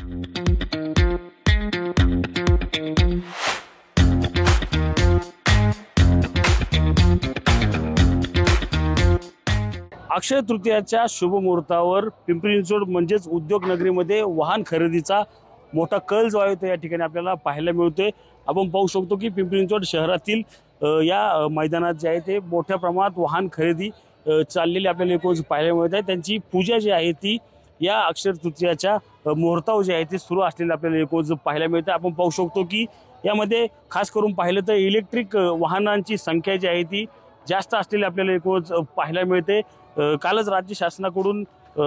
अक्षय तृतीयाच्या शुभ मुहूर्तावर पिंपरी चिंचवड म्हणजेच उद्योग नगरीमध्ये वाहन खरेदीचा मोठा कल जो आहे तो या ठिकाणी आपल्याला पाहायला मिळतोय। आपण पाहू शकतो की पिंपरी चिंचवड शहरातील या मैदानात जे आहे ते मोठ्या प्रमाणात वाहन खरेदी चाललेली आपल्याला एकूण पाहायला मिळत आहे। त्यांची पूजा जी आहे ती या अक्षय तृतीयाच्या मुहूर्तावर जे आहे ते सुरू असलेलं आपल्याला एकूण पाहायला मिळतं। आपण पाहू शकतो की यामध्ये खास करून पाहिलं तर इलेक्ट्रिक वाहनांची संख्या जी आहे ती जास्त असलेली आपल्याला एकूण पाहायला मिळते। कालच राज्य शासनाकडून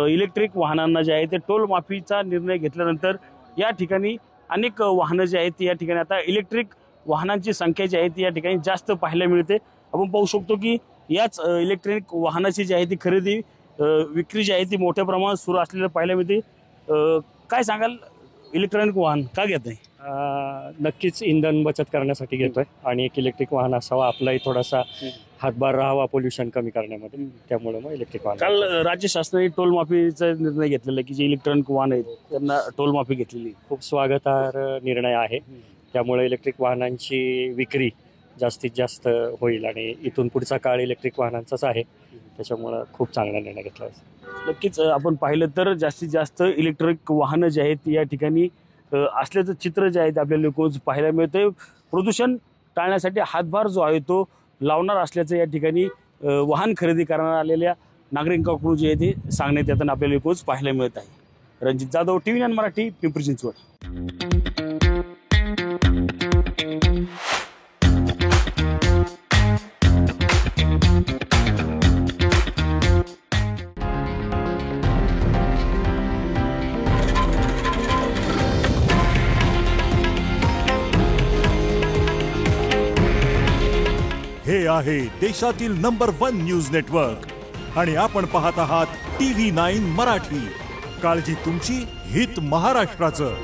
इलेक्ट्रिक वाहनांना जे आहे ते टोल माफीचा निर्णय घेतल्यानंतर या ठिकाणी अनेक वाहनं जी आहेत ती या ठिकाणी आता इलेक्ट्रिक वाहनांची संख्या जी आहे ती या ठिकाणी जास्त पाहायला मिळते। आपण पाहू शकतो की याच इलेक्ट्रिक वाहनाची जी आहे ती खरेदी विक्री जी आहे ती मोठ्या प्रमाणात सुरू असलेलं पाहायला मिळते। काय सांगाल, इलेक्ट्रॉनिक वाहन का घेत आहे? नक्कीच इंधन बचत करण्यासाठी घेतोय आणि एक इलेक्ट्रिक वाहन असावा, आपलाही थोडासा हातभार राहावा पोल्युशन कमी करण्यामध्ये, त्यामुळे मग इलेक्ट्रिक वाहन। काल राज्य शासनाने टोल माफीचा निर्णय घेतलेला आहे की जे इलेक्ट्रॉनिक वाहन आहेत त्यांना टोल माफी घेतलेली, खूप स्वागतार्ह निर्णय आहे। त्यामुळे इलेक्ट्रिक वाहनांची विक्री जास्तीत जास्त होईल आणि इथून पुढचा काळ इलेक्ट्रिक वाहनांचाच आहे, त्याच्यामुळे खूप चांगला निर्णय घेतला आहे। नक्कीच आपण पाहिलं तर जास्तीत जास्त इलेक्ट्रिक वाहनं जे आहेत या ठिकाणी असल्याचं चित्र जे आहे ते आपल्याला रोज पाहायला मिळतंय। प्रदूषण टाळण्यासाठी हातभार जो आहे तो लावणार असल्याचं या ठिकाणी वाहन खरेदी करणार आलेल्या नागरिकांकडून जे आहे ते सांगण्यात येताना आपल्याला रोज पाहायला मिळत आहे। रणजित जाधव, TV9 मराठी, पिंपरी चिंचवड। हे आहे देशातील नंबर 1 न्यूज नेटवर्क आणि आपण पाहत आहात TV9 मराठी। काळजी तुमची, हित महाराष्ट्राचं।